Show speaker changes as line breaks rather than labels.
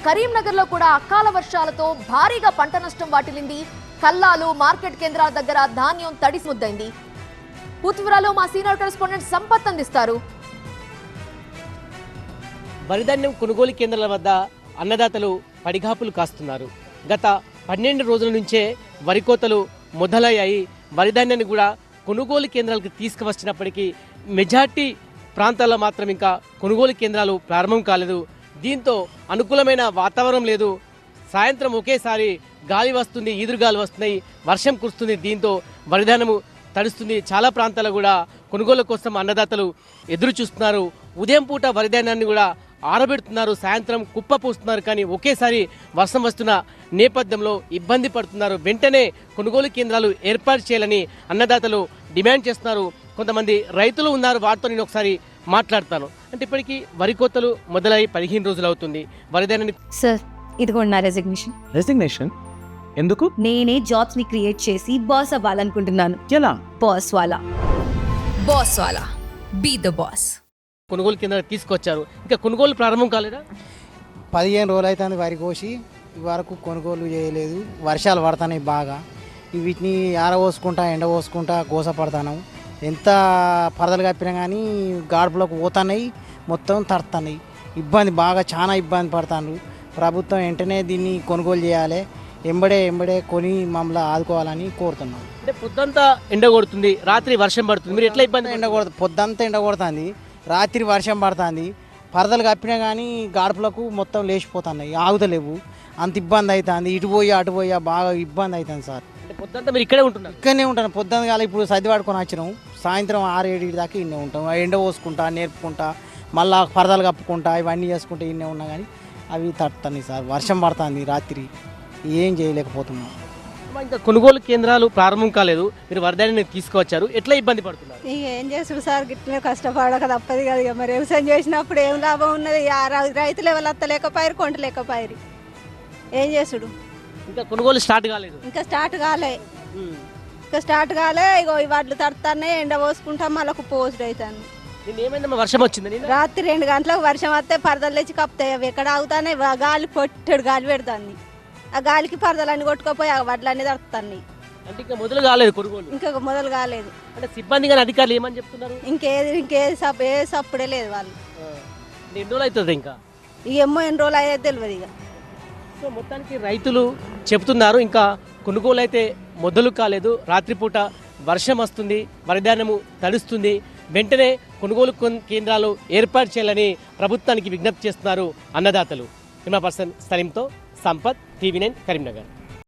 కరీంనగర్లో కూడా అకాల వర్షాలతో భారీగా పంట నష్టం వాటిల్లింది. కల్లాలు మార్కెట్ కేంద్రాల దగ్గర ధాన్యం తడిసి ముద్దైంది. పూర్తి వివరాలు మా సీనియర్ కరెస్పాండెంట్ సంపత్ అందిస్తారు.
వరిధాన్యం కొనుగోలు కేంద్రాల వద్ద అన్నదాతలు పడిగాపులు కాస్తున్నారు. గత 12 రోజుల నుంచే వరి కోతలు మొదలయ్యాయి. వరిధాన్యాన్ని కూడా కొనుగోలు కేంద్రాలకు తీసుకువచ్చినప్పటికీ మెజార్టీ ప్రాంతాల్లో మాత్రం ఇంకా కొనుగోలు కేంద్రాలు ప్రారంభం కాలేదు. దీంతో అనుకూలమైన వాతావరణం లేదు. సాయంత్రం ఒకేసారి గాలి వస్తుంది, ఈదురుగాలు వస్తున్నాయి, వర్షం కురుస్తుంది. దీంతో వరిధాన్యము తడుస్తుంది. చాలా ప్రాంతాల్లో కూడా కొనుగోలు కోసం అన్నదాతలు ఎదురు చూస్తున్నారు. ఉదయం పూట వరిధాన్యాన్ని కూడా ఆరబెడుతున్నారు, సాయంత్రం కుప్ప పూస్తున్నారు. కానీ ఒకేసారి వర్షం వస్తున్న నేపథ్యంలో ఇబ్బంది పడుతున్నారు. వెంటనే కొనుగోలు కేంద్రాలు ఏర్పాటు చేయాలని అన్నదాతలు డిమాండ్ చేస్తున్నారు. కొంతమంది రైతులు ఉన్నారు, వారితో నేను ఒకసారి మాట్లాడతాను. అంటే ఇప్పటికీ వరి కోతలు మొదలై 15 రోజులు అవుతుంది. వరిధాన్యాన్ని
సార్ ఇదిగోండి నా రెసిగ్నేషన్.
ఎందుకు?
నేనే జాబ్స్ ని క్రియేట్ చేసి బాస్ అవ్వాలనుకుంటున్నాను.
ఎలా?
బాస్ వాలా బీ ద బాస్.
కొనుగోలు కేంద్రాలు తీసుకొచ్చారు, ఇంకా కొనుగోలు ప్రారంభం కాలేదా?
15 రోజులు అవుతుంది వరి కోసి, వరకు కొనుగోలు చేయలేదు. వర్షాలు పడుతున్నాయి బాగా. వీటిని ఆరబోసుకుంటా ఎండబోసుకుంటా గోసపడతాను. ఎంత పరదలు కప్పినా కానీ గాడుపులకు పోతున్నాయి, మొత్తం తడుతున్నాయి. ఇబ్బంది బాగా చాలా ఇబ్బంది పడతాను. ప్రభుత్వం వెంటనే దీన్ని కొనుగోలు చేయాలి, ఎంబడే కొని మమ్మల్ని ఆదుకోవాలని కోరుతున్నాం.
అంటే పొద్దంతా ఎండ కొడుతుంది, రాత్రి వర్షం పడుతుంది, మీరు ఎట్లా ఇబ్బంది?
పొద్దంతా ఎండ కొడుతుంది, రాత్రి వర్షం పడుతుంది. పరదలు కప్పినా కానీ గాడుపులకు మొత్తం లేచిపోతున్నాయి, ఆగుతలేవు. అంత ఇబ్బంది అవుతుంది. ఇటు పోయి అటు పోయి బాగా ఇబ్బంది అవుతుంది సార్.
పొద్దంతా మీరు ఇక్కడే ఉంటున్నారు?
ఇక్కడనే ఉంటాను. పొద్దున్న కాల ఇప్పుడు సర్ది పడుకొని వచ్చినాం, సాయంత్రం 6-7 దాకా ఇన్నే ఉంటాం. ఎండ పోసుకుంటా నేర్పుకుంటా మళ్ళా పరదలు కప్పుకుంటా ఇవన్నీ చేసుకుంటా ఇన్నే ఉన్నా కానీ అవి తట్టుతున్నాయి సార్. వర్షం పడుతుంది, రాత్రి ఏం చేయలేకపోతున్నాం.
ఇంకా కొనుగోలు కేంద్రాలు ప్రారంభం కాలేదు, మీరు వరిధాన్యాన్ని తీసుకువచ్చారు, ఎట్లా ఇబ్బంది పడుతున్నారు?
ఇక ఏం చేస్తుడు సార్, గిట్లనే కష్టపడక తప్పదు కదా. ఇక మరి వ్యవసాయం చేసినప్పుడు ఏం లాభం ఉన్నది? రైతులు ఎవరు అత్తలేకపోయారు, కొంటలేకపోయారు. ఏం చేసుడు?
ఇంకా కొనుగోలు స్టార్ట్ కాలేదు?
ఇంకా స్టార్ట్ కాలే. ఇగో ఈ వడ్లు తడుతున్నాయి, ఎండ పోసుకుంటాం, మళ్ళీ పోసుడు అవుతాను.
ఏమైందమ్మా, వర్షం వచ్చింది?
రాత్రి 2 గంటలకు వర్షం వస్తే పరదలు తెచ్చి కప్పుతాయి. అవి ఎక్కడ ఆగుతాయి? గాలి పొట్టడు గాలి పెడుతుంది. ఆ గాలికి పరదలన్నీ కొట్టుకోపోయి ఆ వడ్లన్నీ తడుతున్నాయి.
అంటే ఇంకా మొదలు కాలేదు కొనుగోలు?
ఇంకా మొదలు కాలేదు.
అంటే సిబ్బంది కానీ అధికారులు ఏమని చెప్తున్నారు?
ఇంకేది సప్పుడే లేదు. వాళ్ళు
ఎన్ని రోజులు అవుతుంది ఇంకా?
ఏమో ఎన్ని రోజులు అయ్యేది తెలియదు. ఇక
సో మొత్తానికి రైతులు చెప్తున్నారు ఇంకా కొనుగోలు అయితే మొదలు కాలేదు. రాత్రిపూట వర్షం వస్తుంది, వరిధాన్యము తడుస్తుంది. వెంటనే కొనుగోలు కేంద్రాలు ఏర్పాటు చేయాలని ప్రభుత్వానికి విజ్ఞప్తి చేస్తున్నారు అన్నదాతలు. కెమెరా పర్సన్ సలీంతో సంపత్, టీవీ9 కరీంనగర్.